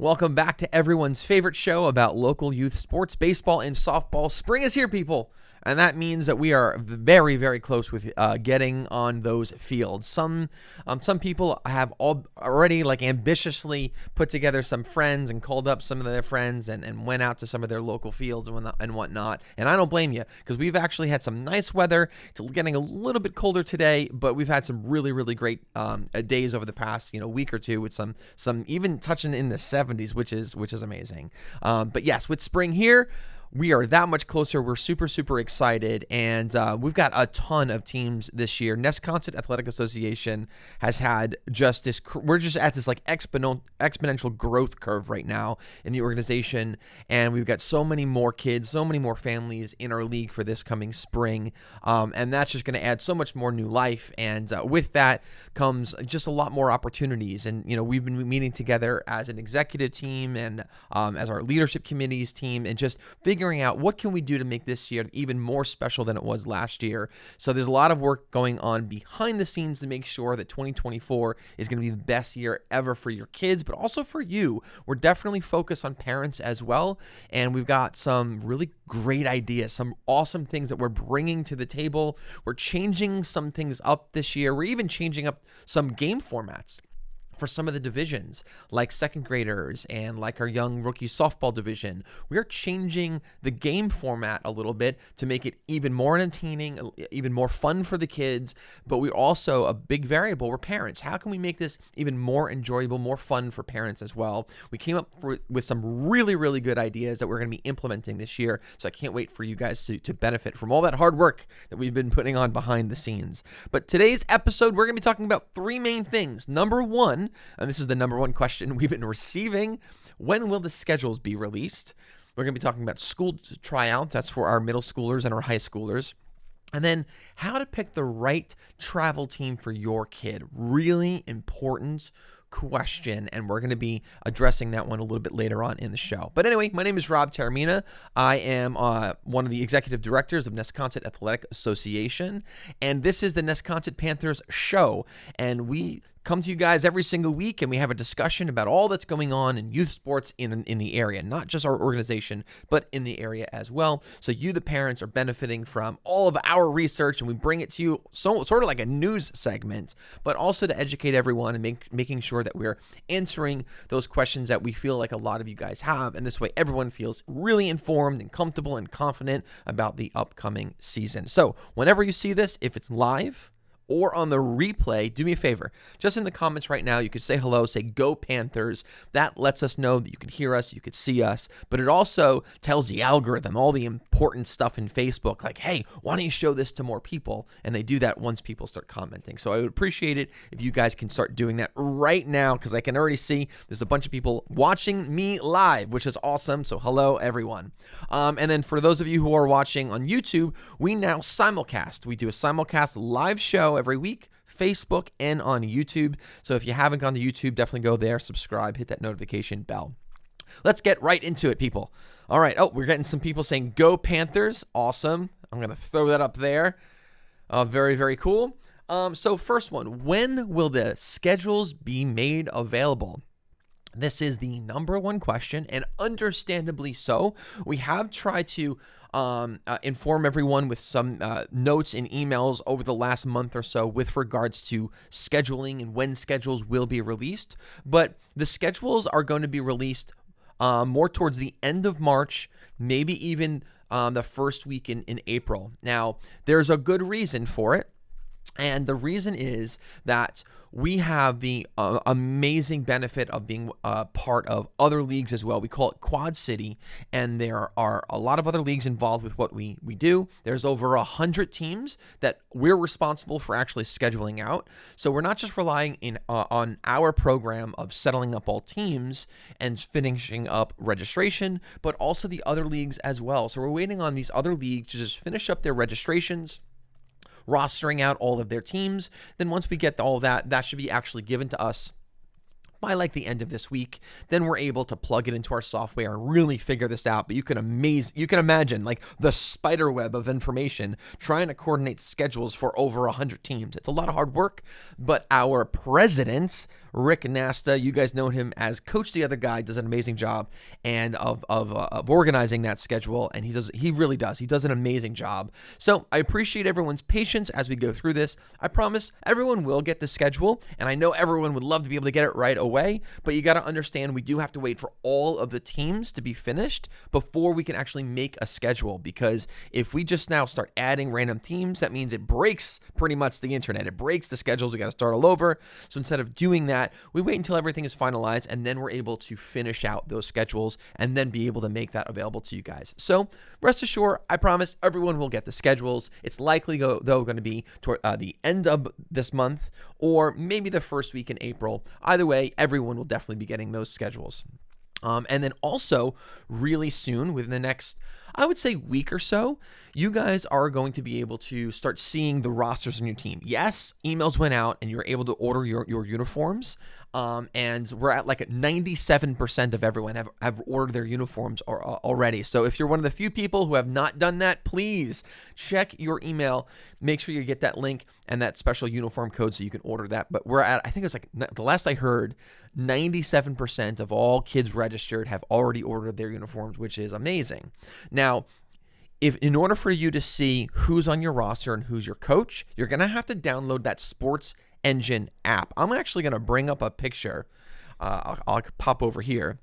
Welcome back to everyone's favorite show about local youth sports, baseball and softball. Spring is here, people, and that means that we are very, very close with getting on those fields. Some people have already ambitiously put together some friends and called up some of their friends and went out to some of their local fields and whatnot. And I don't blame you, because we've actually had some nice weather. It's getting a little bit colder today, but we've had some really, really great days over the past week or two with some even touching in the 70s, which is amazing. But yes, with spring here, we are that much closer. We're super, super excited, and we've got a ton of teams this year. Nesconset Athletic Association has had just this. We're just at this exponential growth curve right now in the organization, and we've got so many more kids, so many more families in our league for this coming spring, and that's just going to add so much more new life. And with that comes just a lot more opportunities. And we've been meeting together as an executive team and as our leadership committees team, and just figuring out what can we do to make this year even more special than it was last year. So there's a lot of work going on behind the scenes to make sure that 2024 is going to be the best year ever for your kids, but also for you. We're definitely focused on parents as well, and we've got some really great ideas, some awesome things that we're bringing to the table. We're changing some things up this year. We're even changing up some game formats for some of the divisions, like second graders and like our young rookie softball division. We are changing the game format a little bit to make it even more entertaining, even more fun for the kids, but we're also a big variable. We're parents. How can we make this even more enjoyable, more fun for parents as well? We came up with some really, really good ideas that we're going to be implementing this year, so I can't wait for you guys to benefit from all that hard work that we've been putting on behind the scenes. But today's episode, we're going to be talking about three main things. Number one, and this is the number one question we've been receiving: when will the schedules be released? We're going to be talking about school tryouts. That's for our middle schoolers and our high schoolers. And then how to pick the right travel team for your kid. Really important question, and we're going to be addressing that one a little bit later on in the show. But anyway, my name is Rob Taramina. I am one of the executive directors of Nesconset Athletic Association, and this is the Nesconset Panthers show, and we come to you guys every single week, and we have a discussion about all that's going on in youth sports in the area, not just our organization, but in the area as well. So you, the parents, are benefiting from all of our research, and we bring it to you sort of like a news segment, but also to educate everyone and making sure that we're answering those questions that we feel like a lot of you guys have. And this way, everyone feels really informed and comfortable and confident about the upcoming season. So whenever you see this, if it's live or on the replay, do me a favor. Just in the comments right now, you could say hello, say Go Panthers. That lets us know that you can hear us, you could see us, but it also tells the algorithm all the important stuff in Facebook, like, hey, why don't you show this to more people? And they do that once people start commenting. So I would appreciate it if you guys can start doing that right now, because I can already see there's a bunch of people watching me live, which is awesome. So hello, everyone. And then for those of you who are watching on YouTube, we now simulcast. We do a simulcast live show every week, Facebook and on YouTube. So if you haven't gone to YouTube, definitely go there, subscribe, hit that notification bell. Let's get right into it, people. All right. Oh, we're getting some people saying Go Panthers. Awesome. I'm going to throw that up there. Very, very cool. So first one, when will the schedules be made available? This is the number one question, and understandably so. We have tried to inform everyone with some notes and emails over the last month or so with regards to scheduling and when schedules will be released. But the schedules are going to be released more towards the end of March, maybe even the first week in April. Now, there's a good reason for it. And the reason is that we have the amazing benefit of being part of other leagues as well. We call it Quad City, and there are a lot of other leagues involved with what we do. There's over 100 teams that we're responsible for actually scheduling out. So we're not just relying on our program of settling up all teams and finishing up registration, but also the other leagues as well. So we're waiting on these other leagues to just finish up their registrations, rostering out all of their teams. Then once we get all that should be actually given to us by like the end of this week. Then we're able to plug it into our software and really figure this out. But you can imagine like the spider web of information trying to coordinate schedules for over 100 teams. It's a lot of hard work, but our president, Rick Nasta. You guys know him as Coach the Other Guy, does an amazing job and of organizing that schedule, and he really does. He does an amazing job. So I appreciate everyone's patience as we go through this. I promise everyone will get the schedule, and I know everyone would love to be able to get it right away, but you got to understand we do have to wait for all of the teams to be finished before we can actually make a schedule, because if we just now start adding random teams, that means it breaks pretty much the internet. It breaks the schedules. We got to start all over. So instead of doing that, we wait until everything is finalized, and then we're able to finish out those schedules and then be able to make that available to you guys. So rest assured, I promise everyone will get the schedules. It's likely though going to be toward the end of this month or maybe the first week in April. Either way, everyone will definitely be getting those schedules. And then also really soon, within the next, I would say, week or so, you guys are going to be able to start seeing the rosters on your team. Yes, emails went out and you're able to order your uniforms. And we're at like 97% of everyone have ordered their uniforms already. So if you're one of the few people who have not done that, please check your email. Make sure you get that link and that special uniform code so you can order that. But we're at, I think it's like, the last I heard, 97% of all kids registered have already ordered their uniforms, which is amazing. Now, if in order for you to see who's on your roster and who's your coach, you're going to have to download that Sports Engine app. I'm actually going to bring up a picture. I'll pop over here.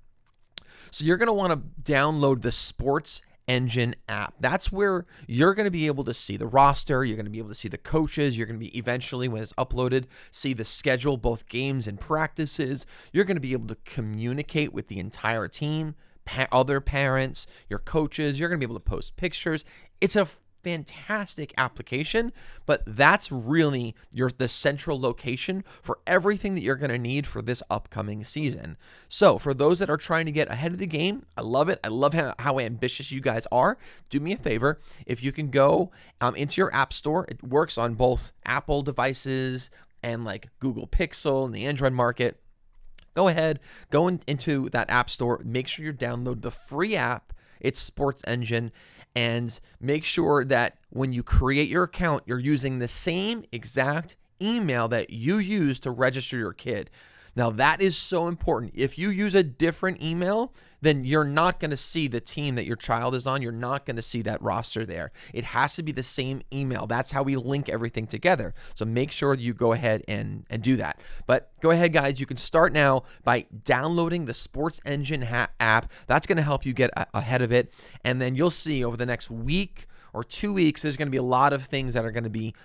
So you're going to want to download the Sports Engine app. That's where you're going to be able to see the roster. You're going to be able to see the coaches. You're going to be eventually, when it's uploaded, see the schedule, both games and practices. You're going to be able to communicate with the entire team, other parents, your coaches. You're going to be able to post pictures. It's a fantastic application, but that's really the central location for everything that you're going to need for this upcoming season. So for those that are trying to get ahead of the game, I love it. I love how ambitious you guys are. Do me a favor. If you can go into your app store, it works on both Apple devices and like Google Pixel and the Android market. Go ahead, go into that app store, make sure you download the free app. It's Sports Engine. And make sure that when you create your account, you're using the same exact email that you use to register your kid. Now, that is so important. If you use a different email, then you're not going to see the team that your child is on. You're not going to see that roster there. It has to be the same email. That's how we link everything together. So make sure you go ahead and do that. But go ahead, guys. You can start now by downloading the Sports Engine app. That's going to help you get ahead of it. And then you'll see over the next week or 2 weeks, there's going to be a lot of things that are going to be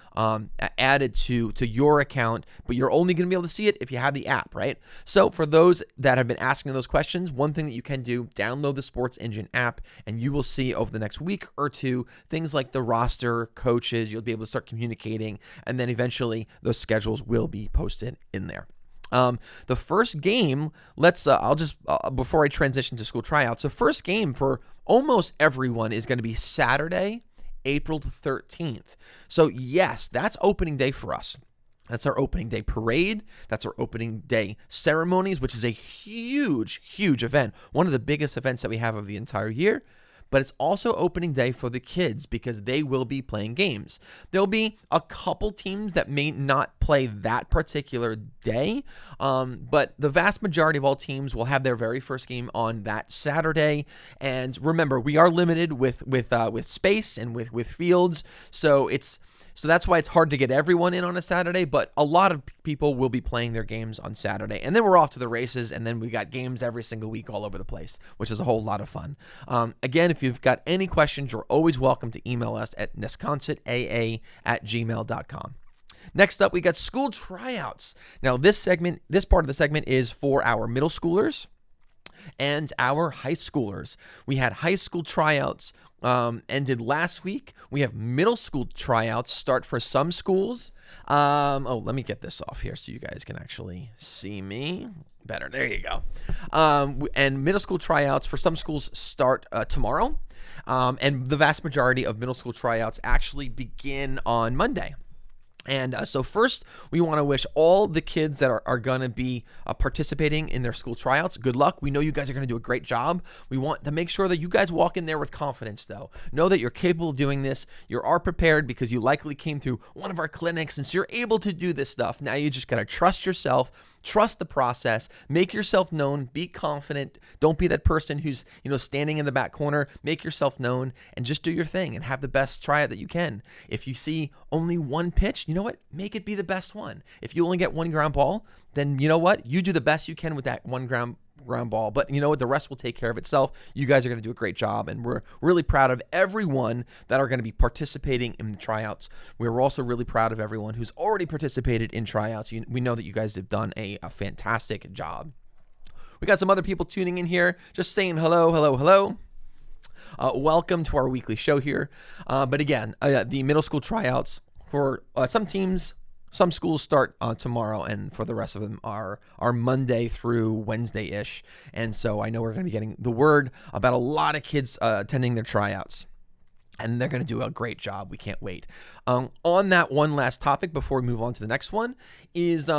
added to your account, but you're only going to be able to see it if you have the app, right? So for those that have been asking those questions, one thing that you can do, download the Sports Engine app, and you will see over the next week or two things like the roster, coaches. You'll be able to start communicating, and then eventually those schedules will be posted in there. The first game, I'll just, before I transition to school tryouts, the first game for almost everyone is going to be Saturday, April 13th. So yes, that's opening day for us. That's our opening day parade. That's our opening day ceremonies, which is a huge, huge event. One of the biggest events that we have of the entire year. But it's also opening day for the kids because they will be playing games. There'll be a couple teams that may not play that particular day, but the vast majority of all teams will have their very first game on that Saturday. And remember, we are limited with space and with fields, so that's why it's hard to get everyone in on a Saturday, but a lot of people will be playing their games on Saturday. And then we're off to the races, and then we got games every single week all over the place, which is a whole lot of fun. Again, if you've got any questions, you're always welcome to email us at nesconsetaa@gmail.com. Next up, we got school tryouts. Now, this part of the segment is for our middle schoolers and our high schoolers. We had high school tryouts ended last week. We have middle school tryouts start for some schools. Let me get this off here so you guys can actually see me better. There you go. And middle school tryouts for some schools start tomorrow. And the vast majority of middle school tryouts actually begin on Monday. And so first, we want to wish all the kids that are going to be participating in their school tryouts good luck. We know you guys are going to do a great job. We want to make sure that you guys walk in there with confidence, though. Know that you're capable of doing this. You are prepared because you likely came through one of our clinics, and so you're able to do this stuff. Now you just got to trust yourself Trust the process. Make yourself known. Be confident. Don't be that person who's, standing in the back corner. Make yourself known and just do your thing and have the best tryout that you can. If you see only one pitch, you know what? Make it be the best one. If you only get one ground ball, then you know what? You do the best you can with that one ground ball, but you know what? The rest will take care of itself. You guys are going to do a great job, and we're really proud of everyone that are going to be participating in the tryouts. We're also really proud of everyone who's already participated in tryouts. We know that you guys have done a fantastic job. We got some other people tuning in here, just saying hello, hello, hello. Welcome to our weekly show here. But again, the middle school tryouts for some teams, some schools start tomorrow, and for the rest of them are Monday through Wednesday-ish. And so I know we're going to be getting the word about a lot of kids attending their tryouts. And they're going to do a great job. We can't wait. On that one last topic before we move on to the next one is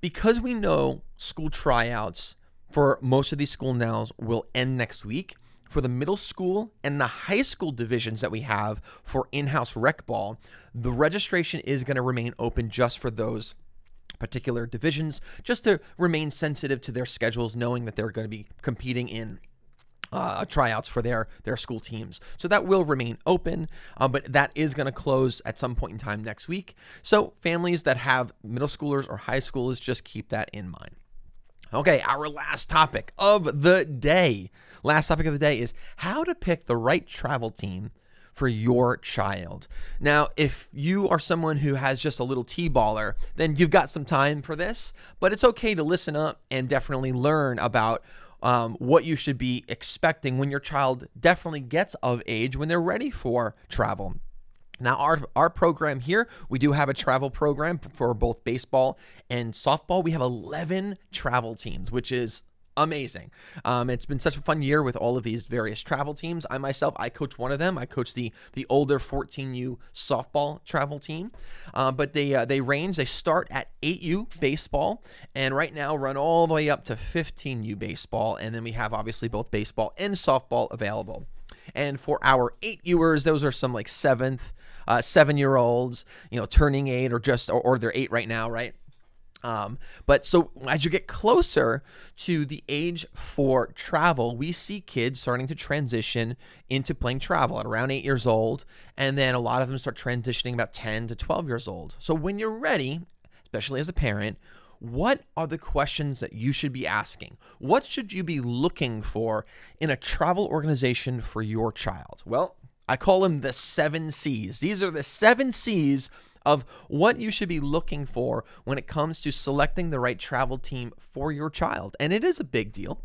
because we know school tryouts for most of these school now will end next week. For the middle school and the high school divisions that we have for in-house rec ball, the registration is going to remain open just for those particular divisions, just to remain sensitive to their schedules, knowing that they're going to be competing in tryouts for their school teams. So that will remain open, but that is going to close at some point in time next week. So families that have middle schoolers or high schoolers, just keep that in mind. Okay, our last topic of the day. Last topic of the day is how to pick the right travel team for your child. Now, if you are someone who has just a little T-baller, then you've got some time for this, but it's okay to listen up and definitely learn about what you should be expecting when your child definitely gets of age, when they're ready for travel. Now, our program here, we do have a travel program for both baseball and softball. We have 11 travel teams, which is amazing. It's been such a fun year with all of these various travel teams. I coach one of them. I coach the older 14U softball travel team. But they start at 8U baseball, and right now run all the way up to 15U baseball. And then we have obviously both baseball and softball available. And for our 8Uers, those are some like 7-year-olds, turning 8 or they're 8 right now, right? But so as you get closer to the age for travel, we see kids starting to transition into playing travel at around 8 years old. And then a lot of them start transitioning about 10 to 12 years old. So when you're ready, especially as a parent, what are the questions that you should be asking? What should you be looking for in a travel organization for your child? Well, I call them the 7 C's. These are the 7 C's of what you should be looking for when it comes to selecting the right travel team for your child. And it is a big deal.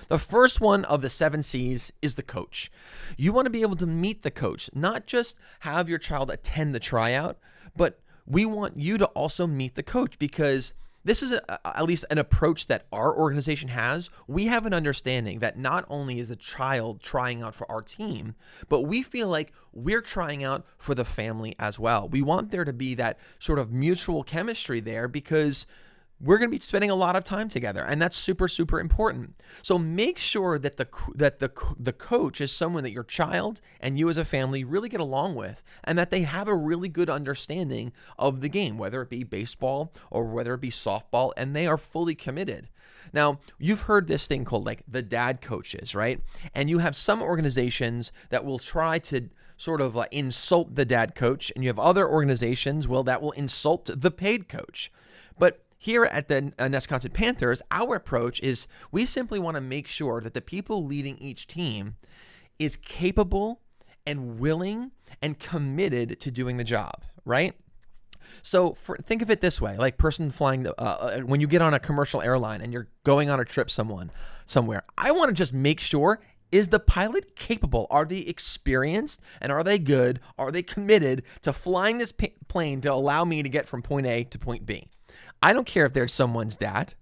The first one of the 7 C's is the coach. You want to be able to meet the coach, not just have your child attend the tryout, but we want you to also meet the coach, because this is at least an approach that our organization has. We have an understanding that not only is the child trying out for our team, but we feel like we're trying out for the family as well. We want there to be that sort of mutual chemistry there, because we're going to be spending a lot of time together, and that's super, super important. So make sure that the coach is someone that your child and you as a family really get along with, and that they have a really good understanding of the game, whether it be baseball or whether it be softball, and they are fully committed. Now, you've heard this thing called like the dad coaches, right? And you have some organizations that will try to sort of insult the dad coach, and you have other organizations, that will insult the paid coach. But here at the Nesconset Panthers, our approach is we simply want to make sure that the people leading each team is capable and willing and committed to doing the job, right? So think of it this way, like person flying, when you get on a commercial airline and you're going on a trip somewhere, I want to just make sure, is the pilot capable? Are they experienced? And are they good? Are they committed to flying this plane to allow me to get from point A to point B? I don't care if they're someone's dad.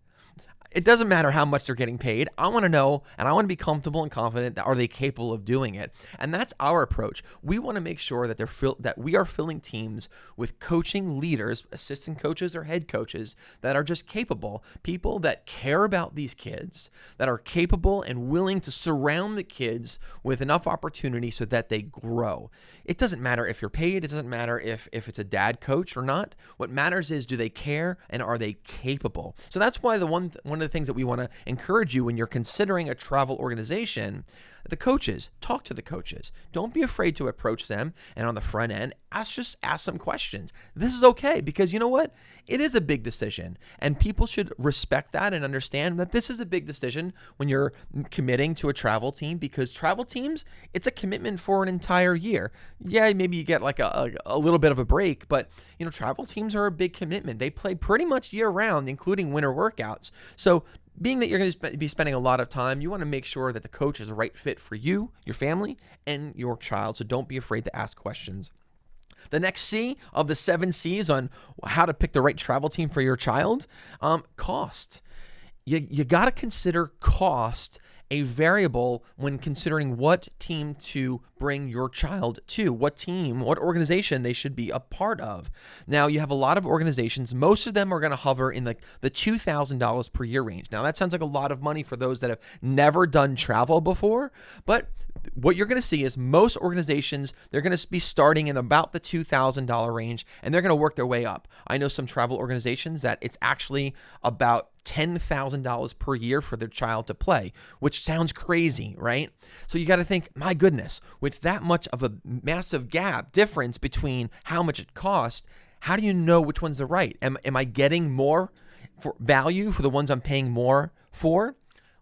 It doesn't matter how much they're getting paid. I want to know, and I want to be comfortable and confident that are they capable of doing it. And that's our approach. We want to make sure that that we are filling teams with coaching leaders, assistant coaches or head coaches that are just capable, people that care about these kids, that are capable and willing to surround the kids with enough opportunity so that they grow. It doesn't matter if you're paid. It doesn't matter if it's a dad coach or not. What matters is, do they care and are they capable? So that's why one of the things that we want to encourage you when you're considering a travel organization, the coaches, talk to the coaches. Don't be afraid to approach them, and on the front end, just ask some questions. This is okay, because you know what? It is a big decision, and people should respect that and understand that this is a big decision when you're committing to a travel team, because travel teams, it's a commitment for an entire year. Yeah, maybe you get like a little bit of a break, but you know, travel teams are a big commitment. They play pretty much year round, including winter workouts. So being that you're going to be spending a lot of time, you want to make sure that the coach is the right fit for you, your family, and your child. So don't be afraid to ask questions. The next C of the 7 C's on how to pick the right travel team for your child, cost. You got to consider cost a variable when considering what team to bring your child to, what team, what organization they should be a part of. Now, you have a lot of organizations. Most of them are going to hover in the $2,000 per year range. Now, that sounds like a lot of money for those that have never done travel before, but what you're going to see is most organizations, they're going to be starting in about the $2,000 range, and they're going to work their way up. I know some travel organizations that it's actually about $10,000 per year for their child to play, which sounds crazy, right? So you got to think, my goodness, with that much of a massive difference between how much it costs, how do you know which one's the right? Am I getting more for value for the ones I'm paying more for?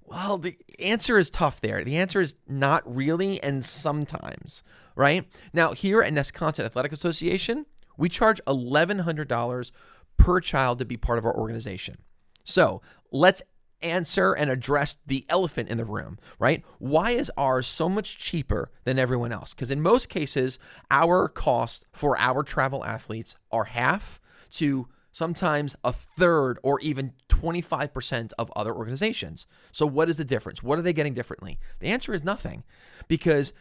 Well, the answer is tough there. The answer is not really, and sometimes, right? Now, here at Nesconset Athletic Association, we charge $1,100 per child to be part of our organization. So let's answer and address the elephant in the room, right? Why is ours so much cheaper than everyone else? Because in most cases, our costs for our travel athletes are half to sometimes a third or even 25% of other organizations. So what is the difference? What are they getting differently? The answer is nothing, because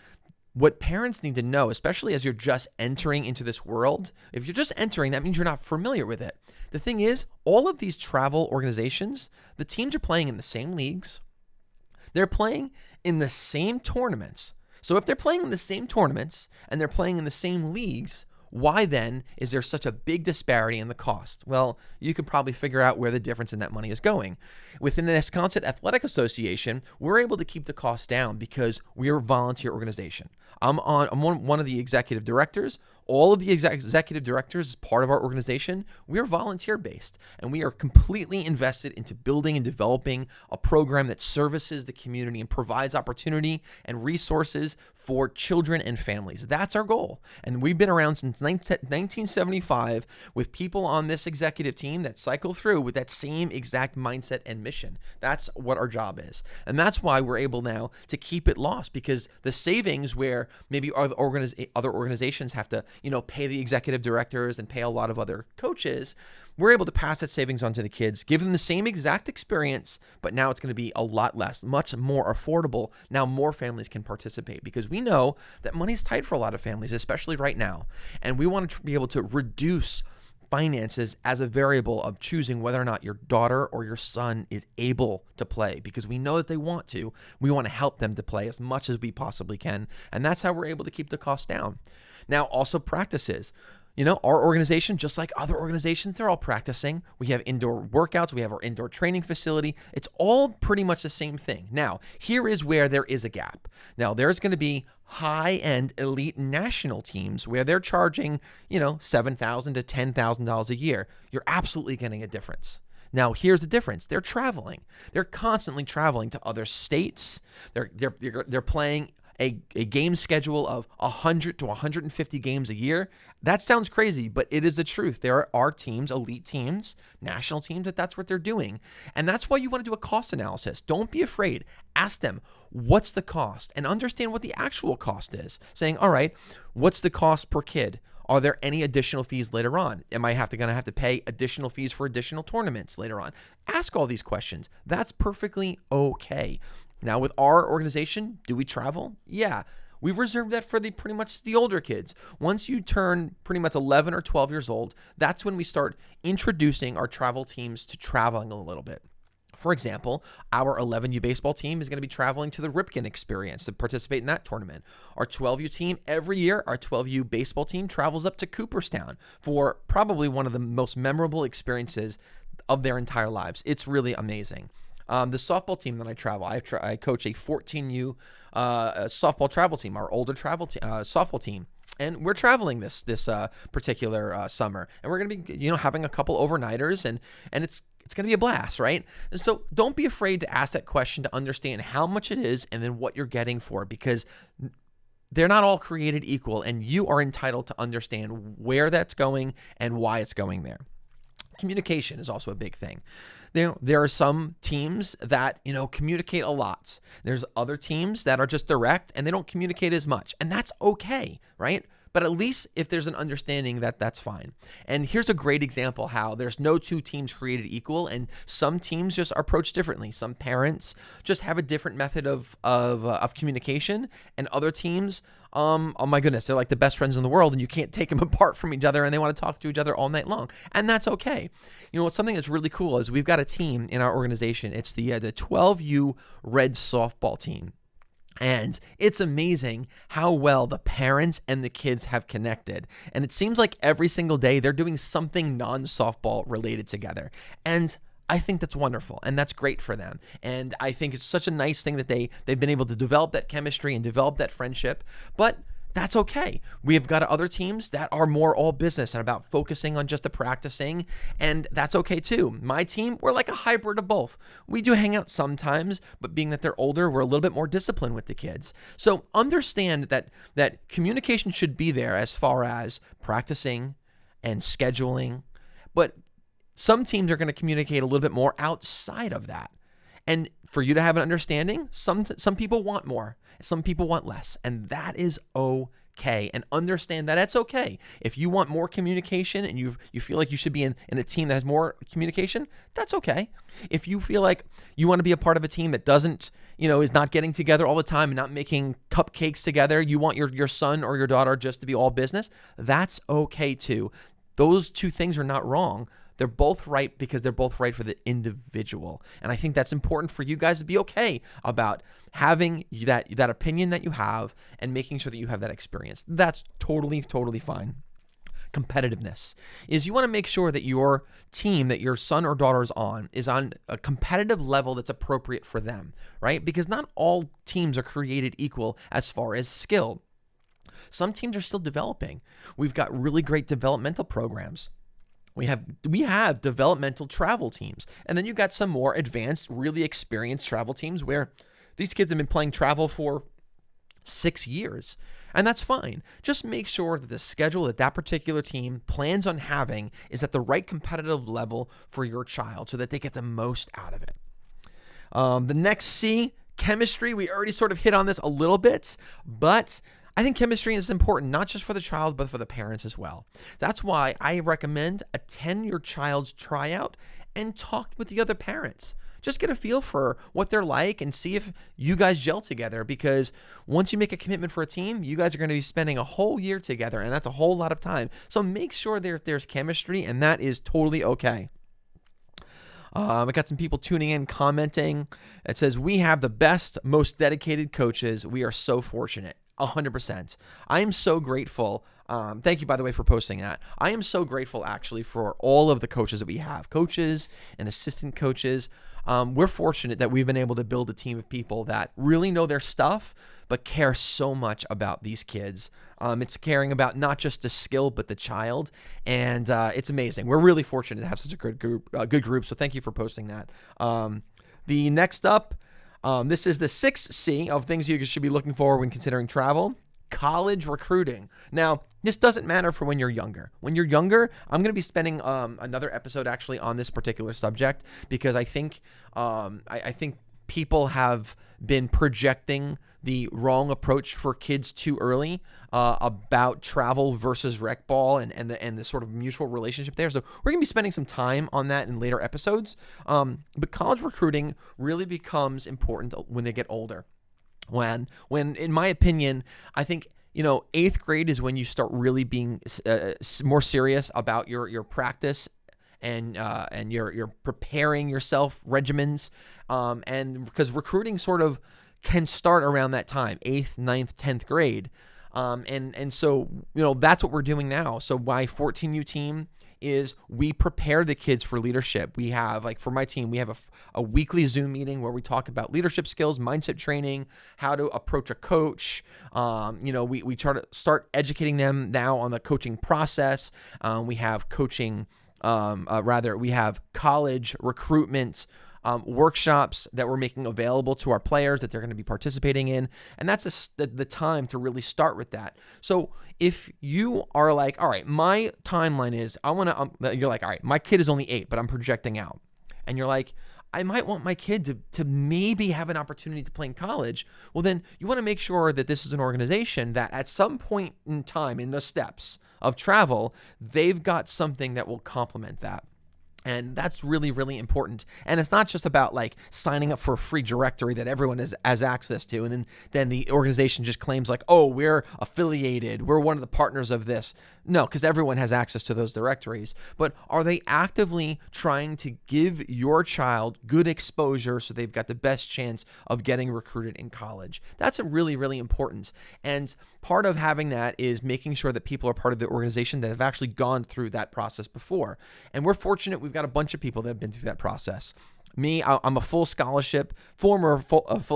what parents need to know, especially as you're just entering into this world, if you're just entering, that means you're not familiar with it. The thing is, all of these travel organizations, the teams are playing in the same leagues. They're playing in the same tournaments. So if they're playing in the same tournaments and they're playing in the same leagues, why then is there such a big disparity in the cost? Well, you can probably figure out where the difference in that money is going. Within the Nesconset Athletic Association, we're able to keep the cost down because we're a volunteer organization. I'm one of the executive directors. All of the executive directors, as part of our organization, we are volunteer-based, and we are completely invested into building and developing a program that services the community and provides opportunity and resources for children and families. That's our goal, and we've been around since 1975 with people on this executive team that cycle through with that same exact mindset and mission. That's what our job is, and that's why we're able now to keep it lost, because the savings where maybe other organizations have to pay the executive directors and pay a lot of other coaches, we're able to pass that savings on to the kids, give them the same exact experience, but now it's going to be a lot less, much more affordable. Now more families can participate because we know that money's tight for a lot of families, especially right now. And we want to be able to reduce finances as a variable of choosing whether or not your daughter or your son is able to play, because we know that they want to. We want to help them to play as much as we possibly can. And that's how we're able to keep the cost down. Now, also practices. Our organization, just like other organizations, they're all practicing. We have indoor workouts. We have our indoor training facility. It's all pretty much the same thing. Now, here is where there is a gap. Now, there's going to be high-end elite national teams where they're charging, $7,000 to $10,000 a year. You're absolutely getting a difference. Now, here's the difference. They're traveling. They're constantly traveling to other states. They're playing a game schedule of 100 to 150 games a year. That sounds crazy, but it is the truth. There are teams, elite teams, national teams, that's what they're doing. And that's why you want to do a cost analysis. Don't be afraid. Ask them, what's the cost? And understand what the actual cost is. Saying, all right, what's the cost per kid? Are there any additional fees later on? Am I going to have to pay additional fees for additional tournaments later on? Ask all these questions. That's perfectly okay. Now, with our organization, do we travel? Yeah. We've reserved that for pretty much the older kids. Once you turn pretty much 11 or 12 years old, that's when we start introducing our travel teams to traveling a little bit. For example, our 11U baseball team is going to be traveling to the Ripken Experience to participate in that tournament. Our 12U team, every year, our 12U baseball team travels up to Cooperstown for probably one of the most memorable experiences of their entire lives. It's really amazing. The softball team that I travel, I coach a 14U softball travel team, our older softball team. And we're traveling this particular summer, and we're going to be having a couple overnighters, and it's going to be a blast, right? And so don't be afraid to ask that question to understand how much it is and then what you're getting for it, because they're not all created equal, and you are entitled to understand where that's going and why it's going there. Communication is also a big thing. There are some teams that, communicate a lot. There's other teams that are just direct and they don't communicate as much, and that's okay, right? But at least if there's an understanding, that's fine. And here's a great example how there's no two teams created equal, and some teams just are approached differently. Some parents just have a different method of communication, and other teams, oh my goodness, they're like the best friends in the world, and you can't take them apart from each other, and they want to talk to each other all night long, and that's okay. Something that's really cool is we've got a team in our organization. It's the 12U Red softball team. And it's amazing how well the parents and the kids have connected. And it seems like every single day they're doing something non-softball related together. And I think that's wonderful, and that's great for them. And I think it's such a nice thing that they've been able to develop that chemistry and develop that friendship. But that's okay. We've got other teams that are more all business and about focusing on just the practicing, and that's okay too. My team, we're like a hybrid of both. We do hang out sometimes, but being that they're older, we're a little bit more disciplined with the kids. So understand that communication should be there as far as practicing and scheduling, but some teams are going to communicate a little bit more outside of that. And for you to have an understanding, some people want more, some people want less, and that is okay. And understand that it's okay. If you want more communication and you feel like you should be in a team that has more communication, that's okay. If you feel like you want to be a part of a team that doesn't, is not getting together all the time and not making cupcakes together, you want your son or your daughter just to be all business, that's okay too. Those two things are not wrong. They're both right because they're both right for the individual. And I think that's important for you guys to be okay about having that opinion that you have and making sure that you have that experience. That's totally, totally fine. Competitiveness is you want to make sure that your team that your son or daughter is on a competitive level that's appropriate for them, right? Because not all teams are created equal as far as skill. Some teams are still developing. We've got really great developmental programs. We have developmental travel teams. And then you've got some more advanced, really experienced travel teams where these kids have been playing travel for 6 years. And that's fine. Just make sure that the schedule that particular team plans on having is at the right competitive level for your child so that they get the most out of it. The next C, chemistry. We already sort of hit on this a little bit, but I think chemistry is important, not just for the child, but for the parents as well. That's why I recommend attend your child's tryout and talk with the other parents. Just get a feel for what they're like and see if you guys gel together, because once you make a commitment for a team, you guys are going to be spending a whole year together, and that's a whole lot of time. So make sure there's chemistry, and that is totally okay. I got some people tuning in, commenting. It says, we have the best, most dedicated coaches. We are so fortunate. 100%. I am so grateful. Thank you, by the way, for posting that. I am so grateful, actually, for all of the coaches that we have, coaches and assistant coaches. We're fortunate that we've been able to build a team of people that really know their stuff, but care so much about these kids. It's caring about not just the skill, but the child. And it's amazing. We're really fortunate to have such a good group. So thank you for posting that. The next up, this is the 6th C of things you should be looking for when considering travel: college recruiting. Now, this doesn't matter for when you're younger. When you're younger, I'm going to be spending another episode actually on this particular subject, because I think people have been projecting the wrong approach for kids too early about travel versus rec ball and the sort of mutual relationship there. So we're going to be spending some time on that in later episodes. But college recruiting really becomes important when they get older. When in my opinion, I think, 8th grade is when you start really being more serious about your practice and you're preparing yourself regimens, and because recruiting sort of can start around that time, 8th, 9th, 10th grade, and so that's what we're doing now. So my 14U team is we prepare the kids for leadership. We have, like, for my team, we have a weekly Zoom meeting where we talk about leadership skills, mindset training, how to approach a coach. We try to start educating them now on the coaching process. We have coaching, we have college recruitment workshops that we're making available to our players that they're going to be participating in. And that's the time to really start with that. So if you are like, all right, my timeline is, you're like, all right, my kid is only 8, but I'm projecting out. And you're like, I might want my kid to maybe have an opportunity to play in college. Well, then you want to make sure that this is an organization that at some point in time in the steps of travel, they've got something that will complement that. And that's really, really important. And it's not just about like signing up for a free directory that everyone has access to. And then the organization just claims like, oh, we're affiliated, we're one of the partners of this. No, because everyone has access to those directories. But are they actively trying to give your child good exposure so they've got the best chance of getting recruited in college? That's really, really important. And part of having that is making sure that people are part of the organization that have actually gone through that process before. And we're fortunate we've got a bunch of people that have been through that process. Me, I'm a full scholarship, full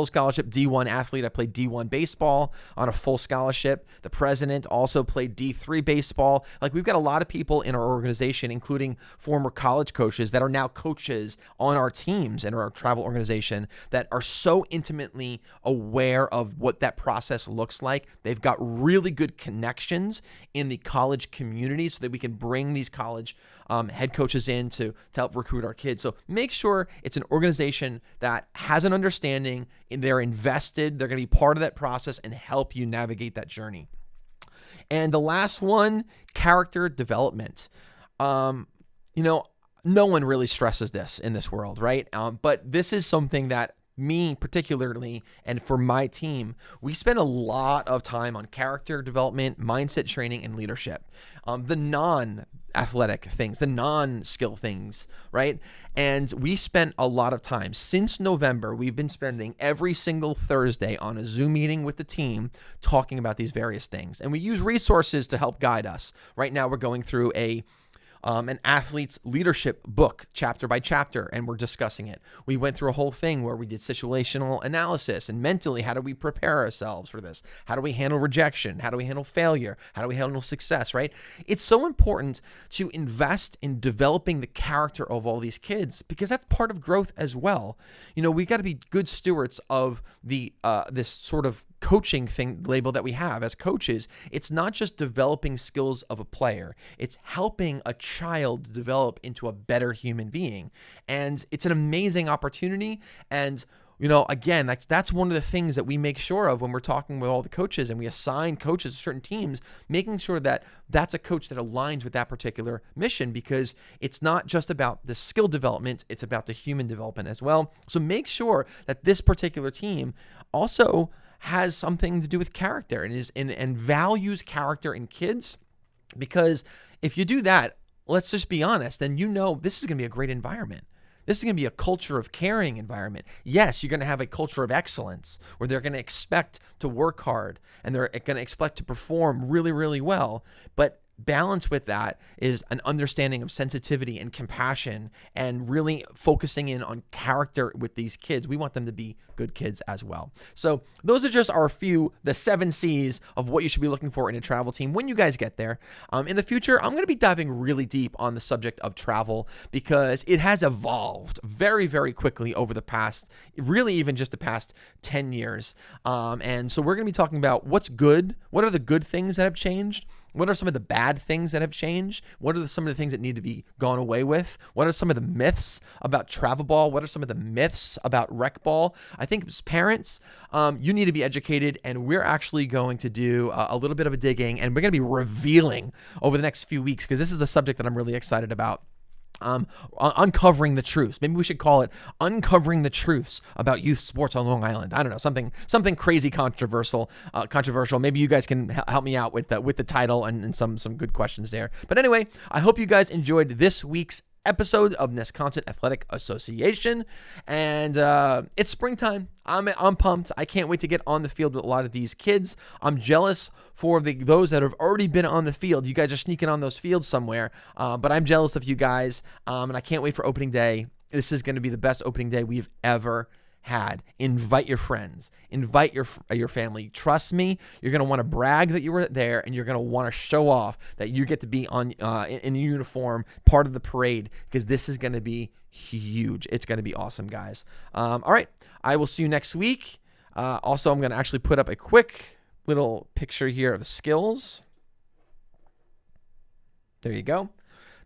scholarship D1 athlete. I played D1 baseball on a full scholarship. The president also played D3 baseball. Like, we've got a lot of people in our organization, including former college coaches that are now coaches on our teams and our travel organization, that are so intimately aware of what that process looks like. They've got really good connections in the college community so that we can bring these college head coaches in to help recruit our kids. So make sure it's an organization that has an understanding, and they're invested, they're going to be part of that process and help you navigate that journey. And the last one, character development. No one really stresses this in this world, right? But this is something that me particularly, and for my team, we spend a lot of time on character development, mindset training, and leadership. The non-athletic things, the non-skill things, right? And we spent a lot of time. Since November, we've been spending every single Thursday on a Zoom meeting with the team talking about these various things. And we use resources to help guide us. Right now, we're going through an athlete's leadership book, chapter by chapter, and we're discussing it. We went through a whole thing where we did situational analysis and mentally, how do we prepare ourselves for this? How do we handle rejection? How do we handle failure? How do we handle success, right? It's so important to invest in developing the character of all these kids, because that's part of growth as well. We got to be good stewards of the this sort of coaching thing label that we have as coaches. It's not just developing skills of a player, it's helping a child develop into a better human being. And it's an amazing opportunity. And again, that's one of the things that we make sure of when we're talking with all the coaches and we assign coaches to certain teams, making sure that that's a coach that aligns with that particular mission, because it's not just about the skill development, it's about the human development as well. So make sure that this particular team also has something to do with character and values character in kids, because if you do that, let's just be honest, then this is going to be a great environment. This is going to be a culture of caring environment. Yes, you're going to have a culture of excellence where they're going to expect to work hard and they're going to expect to perform really, really well. But balance with that is an understanding of sensitivity and compassion and really focusing in on character with these kids. We want them to be good kids as well. So those are just the 7 C's of what you should be looking for in a travel team when you guys get there. In the future, I'm going to be diving really deep on the subject of travel, because it has evolved very, very quickly over the past, really even just the past 10 years. And so we're going to be talking about what's good, what are the good things that have changed, What are some of the bad things that have changed? What are some of the things that need to be gone away with? What are some of the myths about travel ball? What are some of the myths about rec ball? I think as parents, you need to be educated, and we're actually going to do a little bit of a digging, and we're going to be revealing over the next few weeks, because this is a subject that I'm really excited about. Uncovering the truths. Maybe we should call it uncovering the truths about youth sports on Long Island. I don't know, something crazy controversial. Maybe you guys can help me out with the title and some good questions there. But anyway, I hope you guys enjoyed this week's episode of Nesconset Athletic Association, and it's springtime. I'm pumped. I can't wait to get on the field with a lot of these kids. I'm jealous for those that have already been on the field. You guys are sneaking on those fields somewhere, but I'm jealous of you guys, and I can't wait for opening day. This is going to be the best opening day we've ever had. Invite your friends, invite your family. Trust me, you're going to want to brag that you were there, and you're going to want to show off that you get to be on in the uniform, part of the parade, because this is going to be huge. It's going to be awesome, guys. All right, I will see you next week. Also, I'm going to actually put up a quick little picture here of the skills. There you go.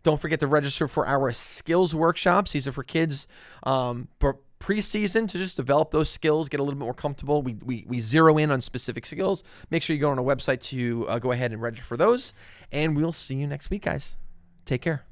Don't forget to register for our skills workshops. These are for kids preseason to just develop those skills, get a little bit more comfortable. We zero in on specific skills. Make sure you go on our website to go ahead and register for those. And we'll see you next week, guys. Take care.